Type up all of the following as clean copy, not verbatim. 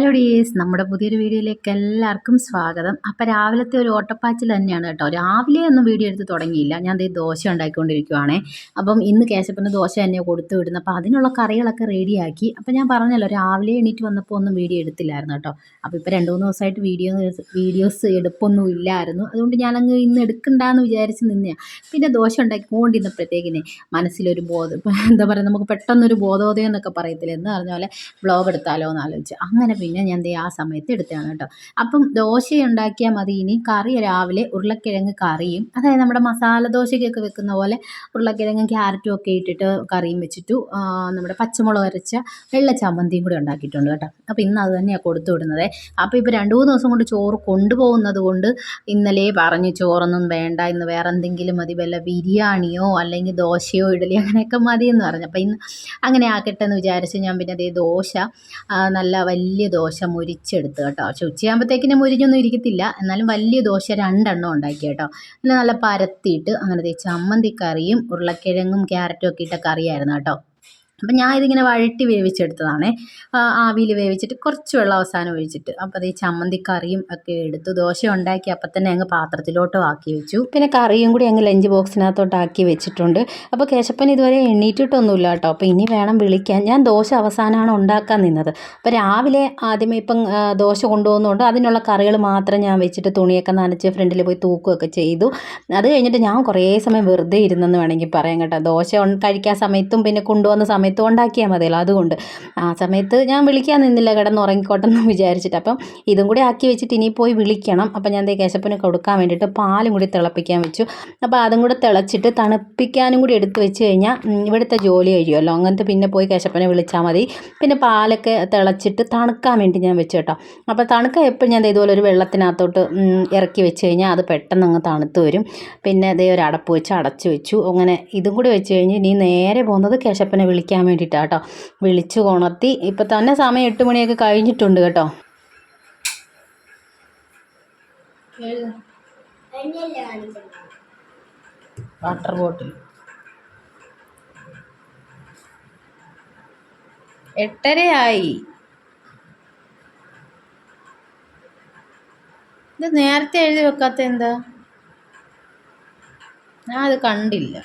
Hello ഡീസ്, നമ്മുടെ പുതിയൊരു വീഡിയോയിലേക്ക് എല്ലാവർക്കും സ്വാഗതം. അപ്പോൾ രാവിലത്തെ ഒരു ഓട്ടപ്പാച്ചിൽ തന്നെയാണ് കേട്ടോ. രാവിലെ ഒന്നും വീഡിയോ എടുത്ത് തുടങ്ങിയില്ല. ഞാൻ ദേ ദോശ ഉണ്ടാക്കിക്കൊണ്ടിരിക്കുവാണേ. അപ്പം ഇന്ന് കേശപ്പന് ദോശ തന്നെയാണ് കൊടുത്തു വിടുന്നത്. അപ്പോൾ അതിനുള്ള കറികളൊക്കെ റെഡിയാക്കി. അപ്പോൾ ഞാൻ പറഞ്ഞല്ലോ, രാവിലെ എണീറ്റ് വന്നപ്പോൾ ഒന്നും വീഡിയോ എടുത്തില്ലായിരുന്നു കേട്ടോ. അപ്പോൾ ഇപ്പോൾ 2-3 ദിവസമായിട്ട് വീഡിയോസ് എടുപ്പൊന്നും ഇല്ലായിരുന്നു. അതുകൊണ്ട് ഞാനങ്ങ് ഇന്ന് എടുക്കണ്ടെന്ന് വിചാരിച്ച് നിന്നെയാണ്. പിന്നെ ദോശ ഉണ്ടാക്കിക്കൊണ്ടിരുന്നപ്പോഴത്തേക്കിനെ മനസ്സിലൊരു എന്താ പറയുക, നമുക്ക് പെട്ടെന്നൊരു ബോധോദയം എന്നൊക്കെ പറയത്തില്ല, എന്ന് പറഞ്ഞ പോലെ വ്ളോഗ് എടുത്താലോ എന്ന് ആലോചിച്ച് അങ്ങനെ പിന്നെ ഞാൻ ആ സമയത്ത് എടുത്തതാണ് കേട്ടോ. അപ്പം ദോശ ഉണ്ടാക്കിയാൽ മതി. ഇനി കറി രാവിലെ ഉരുളക്കിഴങ്ങ് കറിയും, അതായത് നമ്മുടെ മസാല ദോശയ്ക്കൊക്കെ വെക്കുന്ന പോലെ ഉരുളക്കിഴങ്ങും ക്യാരറ്റും ഒക്കെ ഇട്ടിട്ട് കറിയും വെച്ചിട്ടു നമ്മുടെ പച്ചമുളക് അരച്ച വെള്ള ചമ്മന്തിയും കൂടി ഉണ്ടാക്കിയിട്ടുണ്ട് കേട്ടോ. അപ്പോൾ ഇന്ന് അത് തന്നെയാണ് കൊടുത്തു വിടുന്നത്. അപ്പോൾ ഇപ്പോൾ 2-3 ദിവസം കൊണ്ട് ചോറ് കൊണ്ടുപോകുന്നത് കൊണ്ട് ഇന്നലെ പറഞ്ഞ് ചോറൊന്നും വേണ്ട, ഇന്ന് വേറെ എന്തെങ്കിലും മതി, വല്ല ബിരിയാണിയോ അല്ലെങ്കിൽ ദോശയോ ഇഡലി അങ്ങനെയൊക്കെ മതിയെന്ന് പറഞ്ഞു. അപ്പോൾ ഇന്ന് അങ്ങനെ ആക്കട്ടെ എന്ന് വിചാരിച്ച് ഞാൻ പിന്നെ അതേ ദോശ നല്ല വലിയ ദോശ മുരിച്ചെടുത്ത് കേട്ടോ. പക്ഷെ ഉച്ചയാകുമ്പോഴത്തേക്കിനും മുരിഞ്ഞൊന്നും ഇരിക്കത്തില്ല, എന്നാലും വലിയ ദോശ 2 എണ്ണം ഉണ്ടാക്കി കേട്ടോ. പിന്നെ നല്ല പരത്തിയിട്ട് അങ്ങനെ ചമ്മന്തിക്കറിയും ഉരുളക്കിഴങ്ങും ക്യാരറ്റും ഒക്കെ ഇട്ട കറിയായിരുന്നു കേട്ടോ. അപ്പം ഞാൻ ഇതിങ്ങനെ വഴറ്റി വേവിച്ചെടുത്തതാണേ. ആവിയിൽ വേവിച്ചിട്ട് കുറച്ച് വെള്ളം അവസാനം ഒഴിച്ചിട്ട്. അപ്പോൾ അത് ഈ ചമ്മന്തിക്കറിയും ഒക്കെ എടുത്ത് ദോശ ഉണ്ടാക്കി അപ്പം തന്നെ അങ്ങ് പാത്രത്തിലോട്ടും ആക്കി വെച്ചു. പിന്നെ കറിയും കൂടി അങ്ങ് ലഞ്ച് ബോക്സിനകത്തോട്ട് ആക്കി വെച്ചിട്ടുണ്ട്. അപ്പോൾ കേശപ്പൻ ഇതുവരെ എണ്ണീറ്റിട്ടൊന്നുമില്ല കേട്ടോ. അപ്പോൾ ഇനി വേണം വിളിക്കാൻ. ഞാൻ ദോശ അവസാനമാണ് ഉണ്ടാക്കാൻ നിന്നത്. അപ്പോൾ രാവിലെ ആദ്യമേ ഇപ്പം ദോശ കൊണ്ടുപോകുന്നതുകൊണ്ട് അതിനുള്ള കറികൾ മാത്രം ഞാൻ വെച്ചിട്ട് തുണിയൊക്കെ നനച്ച് ഫ്രണ്ടിൽ പോയി തൂക്കുകയൊക്കെ ചെയ്തു. അത് കഴിഞ്ഞിട്ട് ഞാൻ കുറേ സമയം വെറുതെ ഇരുന്നെന്ന് വേണമെങ്കിൽ പറയാം കേട്ടോ. ദോശ കഴിക്കാൻ സമയത്തും പിന്നെ കൊണ്ടുവന്ന സമയത്തും ഉണ്ടാക്കിയാൽ മതിയല്ലോ. അതുകൊണ്ട് ആ സമയത്ത് ഞാൻ വിളിക്കാൻ നിന്നില്ല, കിടന്ന് ഉറങ്ങിക്കോട്ടെന്ന് വിചാരിച്ചിട്ട്. അപ്പം ഇതും കൂടി ആക്കി വെച്ചിട്ട് ഇനി പോയി വിളിക്കണം. അപ്പം ഞാൻ കേശപ്പന് കൊടുക്കാൻ വേണ്ടിയിട്ട് പാലും കൂടി തിളപ്പിക്കാൻ വെച്ചു. അപ്പോൾ അതും കൂടെ തിളച്ചിട്ട് തണുപ്പിക്കാനും കൂടി എടുത്ത് വെച്ച് കഴിഞ്ഞാൽ ഇവിടുത്തെ ജോലി കഴിയുമല്ലോ. അങ്ങനത്തെ പിന്നെ പോയി കേശപ്പനെ വിളിച്ചാൽ മതി. പിന്നെ പാലൊക്കെ തിളച്ചിട്ട് തണുക്കാൻ വേണ്ടി ഞാൻ വെച്ചു കേട്ടോ. അപ്പോൾ തണുക്കാൻ എപ്പോഴും ഞാൻ ഇതുപോലെ ഒരു വെള്ളത്തിനകത്തോട്ട് ഇറക്കി വെച്ച് കഴിഞ്ഞാൽ അത് പെട്ടെന്ന് അങ്ങ് തണുത്ത് വരും. പിന്നെ അതേ ഒരു അടപ്പ് വെച്ച് അടച്ചു വെച്ചു. അങ്ങനെ ഇതും കൂടി വെച്ച് കഴിഞ്ഞ് ഇനി നേരെ പോകുന്നത് കേശപ്പനെ വിളിക്കാൻ വേണ്ടിയിട്ടാണ് കേട്ടോ. വിളിച്ചു കൊണർത്തി. ഇപ്പം തന്നെ സമയം 8 മണിയൊക്കെ കഴിഞ്ഞിട്ടുണ്ട് കേട്ടോ. വാട്ടർ ബോട്ടിൽ 8:30 ഇത് നേരത്തെ എഴുതി വെക്കാത്ത എന്താ? ഞാൻ അത് കണ്ടില്ല.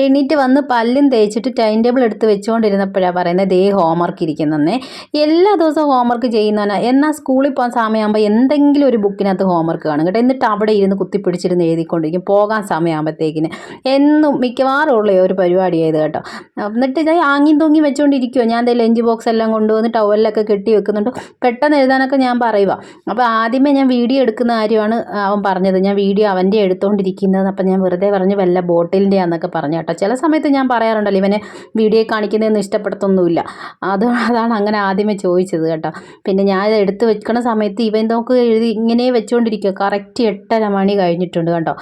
എണീറ്റ് വന്ന് പല്ലും തേച്ചിട്ട് ടൈം ടേബിൾ എടുത്ത് വെച്ചുകൊണ്ടിരുന്നപ്പോഴാണ് പറയുന്നത് ഹോംവർക്ക് ഇരിക്കുന്നതെന്നേ. എല്ലാ ദിവസവും ഹോംവർക്ക് ചെയ്യുന്നവനാ. എന്നാൽ സ്കൂളിൽ പോകാൻ സമയമാകുമ്പോൾ എന്തെങ്കിലും ഒരു ബുക്കിനകത്ത് ഹോംവർക്ക് കാണും കേട്ടോ. എന്നിട്ട് അവിടെ ഇരുന്ന് കുത്തിപ്പിടിച്ചിരുന്ന് എഴുതിക്കൊണ്ടിരിക്കും പോകാൻ സമയമാകുമ്പോഴത്തേക്കിന്. എന്നും മിക്കവാറും ഉള്ള ഒരു പരിപാടി ചെയ്ത് കേട്ടോ. എന്നിട്ട് ഞാൻ ആങ്ങിയും തൂങ്ങി വെച്ചുകൊണ്ടിരിക്കുമോ. ഞാൻ ലഞ്ച് ബോക്സ് എല്ലാം കൊണ്ടുവന്ന് ടവലിലൊക്കെ കെട്ടി വെക്കുന്നുണ്ട്. പെട്ടെന്ന് എഴുതാനൊക്കെ ഞാൻ പറയുക. അപ്പോൾ ആദ്യമേ ഞാൻ വീഡിയോ എടുക്കുന്ന കാര്യമാണ് അവൻ പറഞ്ഞത്. ഞാൻ വീഡിയോ അവൻ്റെ എടുത്തുകൊണ്ടിരിക്കുന്നത്. അപ്പം ഞാൻ വെറുതെ പറഞ്ഞ് വല്ല ബോട്ടിലിൻ്റെ ആണെന്നൊക്കെ പറഞ്ഞു കേട്ടോ. ചില സമയത്ത് ഞാൻ പറയാറുണ്ടല്ലോ, ഇവനെ വീഡിയോ കാണിക്കുന്നതൊന്നും ഇഷ്ടപ്പെടുത്തൊന്നുമില്ല. അതാണ് അങ്ങനെ ആദ്യമേ ചോദിച്ചത് കേട്ടോ. പിന്നെ ഞാൻ ഇത് എടുത്ത് വെക്കുന്ന സമയത്ത് ഇവൻ നോക്ക് എഴുതി ഇങ്ങനെ വെച്ചുകൊണ്ടിരിക്കുക. കറക്റ്റ് 8:30 മണി കഴിഞ്ഞിട്ടുണ്ട് കേട്ടോ.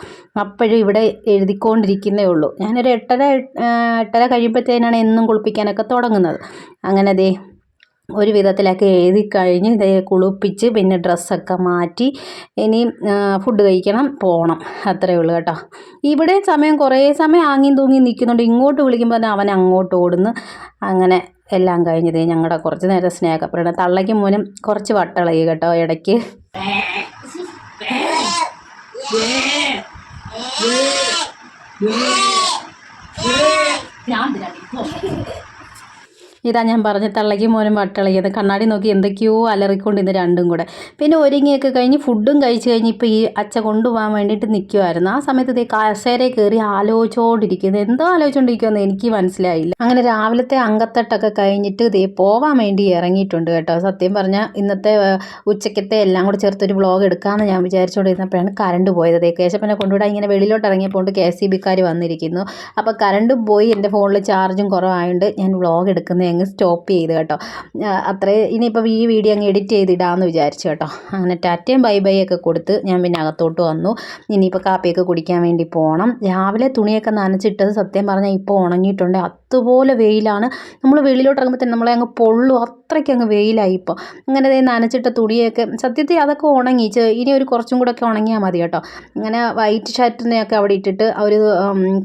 അപ്പോഴും ഇവിടെ എഴുതിക്കൊണ്ടിരിക്കുന്നേ ഉള്ളൂ. ഞാനൊരു 8:30 കഴിയുമ്പോഴത്തേനാണ് എന്നും കുളിപ്പിക്കാനൊക്കെ തുടങ്ങുന്നത്. അങ്ങനെ ഒരു വിധത്തിലൊക്കെ എഴുതി കഴിഞ്ഞ് കുളിപ്പിച്ച് പിന്നെ ഡ്രസ്സൊക്കെ മാറ്റി ഇനി ഫുഡ് കഴിക്കണം, പോകണം. അത്രയേ ഉള്ളൂ കേട്ടോ. ഇവിടെ കുറേ സമയം ആങ്ങിയും തൂങ്ങി നിൽക്കുന്നുണ്ട്. ഇങ്ങോട്ട് വിളിക്കുമ്പോൾ അവൻ അങ്ങോട്ട് ഓടുന്നു. അങ്ങനെ എല്ലാം കഴിഞ്ഞത് ഞങ്ങളുടെ കുറച്ച് നേരം സ്നേഹപ്പെടണം. തള്ളയ്ക്കും മോനും കുറച്ച് വട്ടളകി കേട്ടോ ഇടയ്ക്ക്. ഇതാ ഞാൻ പറഞ്ഞ തള്ളയ്ക്കും മോനും വട്ടളകിയത്. കണ്ണാടി നോക്കി എന്തൊക്കെയോ അലറിക്കൊണ്ട് ഇന്ന് രണ്ടും കൂടെ. പിന്നെ ഒരുങ്ങിയൊക്കെ കഴിഞ്ഞ് ഫുഡും കഴിച്ച് കഴിഞ്ഞ് ഇപ്പോൾ ഈ അച്ഛ കൊണ്ടുപോകാൻ വേണ്ടിയിട്ട് നിൽക്കുമായിരുന്നു. ആ സമയത്ത് കസേരയിൽ കയറി ആലോചിച്ചുകൊണ്ടിരിക്കുന്നത്. എന്തോ ആലോചിച്ചുകൊണ്ടിരിക്കുമെന്ന് എനിക്ക് മനസ്സിലായില്ല. അങ്ങനെ രാവിലത്തെ അങ്കത്തട്ടൊക്കെ കഴിഞ്ഞിട്ട് പോവാൻ വേണ്ടി ഇറങ്ങിയിട്ടുണ്ട് കേട്ടോ. സത്യം പറഞ്ഞാൽ ഇന്നത്തെ ഉച്ചക്കത്തെ എല്ലാം കൂടെ ചേർത്തൊരു വ്ളോഗ് എടുക്കാമെന്ന് ഞാൻ വിചാരിച്ചുകൊണ്ടിരുന്നപ്പോഴാണ് കറണ്ട് പോയത്. കേശപ്പനെ കൊണ്ടുവിടാൻ ഇങ്ങനെ വെളിയിലോട്ട് ഇറങ്ങിയപ്പോൾ KCB-ക്കാർ വന്നിരിക്കുന്നു. അപ്പോൾ കറണ്ട് പോയി. എൻ്റെ ഫോണിൽ ചാർജും കുറവായതുകൊണ്ട് ഞാൻ വ്ളോഗ് എടുക്കുന്നത് അങ്ങ് സ്റ്റോപ്പ് ചെയ്ത് കേട്ടോ. അത്രേ ഇനിയിപ്പോൾ ഈ വീഡിയോ അങ്ങ് എഡിറ്റ് ചെയ്തിടാമെന്ന് വിചാരിച്ചു കേട്ടോ. അങ്ങനെ ടാറ്റയും ബൈ ബൈ ഒക്കെ കൊടുത്ത് ഞാൻ പിന്നെ അകത്തോട്ട് വന്നു. ഇനിയിപ്പോൾ കാപ്പിയൊക്കെ കുടിക്കാൻ വേണ്ടി പോകണം. രാവിലെ തുണിയൊക്കെ നനച്ചിട്ടത് സത്യം പറഞ്ഞാൽ ഇപ്പോൾ ഉണങ്ങിയിട്ടുണ്ട്. അതുപോലെ വെയിലാണ്. നമ്മൾ വെളിയിലോട്ട് ഇറങ്ങുമ്പോൾ തന്നെ നമ്മളെ അങ്ങ് പൊള്ളും, അത്രയ്ക്ക് അങ്ങ് വെയിലായി ഇപ്പോൾ. അങ്ങനെ നനച്ചിട്ട തുണിയൊക്കെ സത്യത്തിൽ അതൊക്കെ ഉണങ്ങി. ഇനി ഒരു കുറച്ചും കൂടെ ഒക്കെ ഉണങ്ങിയാൽ മതി കേട്ടോ. അങ്ങനെ വൈറ്റ് ഷർട്ടിനെയൊക്കെ അവിടെ ഇട്ടിട്ട് ഒരു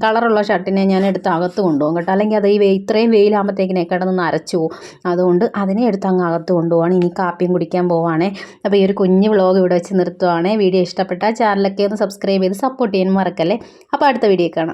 കളറുള്ള ഷർട്ടിനെ ഞാൻ എടുത്ത് അകത്ത് കൊണ്ടുപോകും കേട്ടോ. അല്ലെങ്കിൽ അത് ഇത്രയും വെയിലാകുമ്പോഴത്തേക്കിനെ കിടന്ന് നരച്ചു പോകും. അതുകൊണ്ട് അതിനെ എടുത്ത് അങ്ങ് അകത്ത് കൊണ്ടുപോവാണ്. ഇനി കാപ്പിയും കുടിക്കാൻ പോവാണേ. അപ്പോൾ ഈ ഒരു കുഞ്ഞു വ്ളോഗ് ഇവിടെ വെച്ച് നിർത്തുവാണേ. വീഡിയോ ഇഷ്ടപ്പെട്ടാൽ ചാനലൊക്കെ ഒന്ന് സബ്സ്ക്രൈബ് ചെയ്ത് സപ്പോർട്ട് ചെയ്യാൻ മറക്കല്ലേ. അപ്പോൾ അടുത്ത വീഡിയോ കാണാം.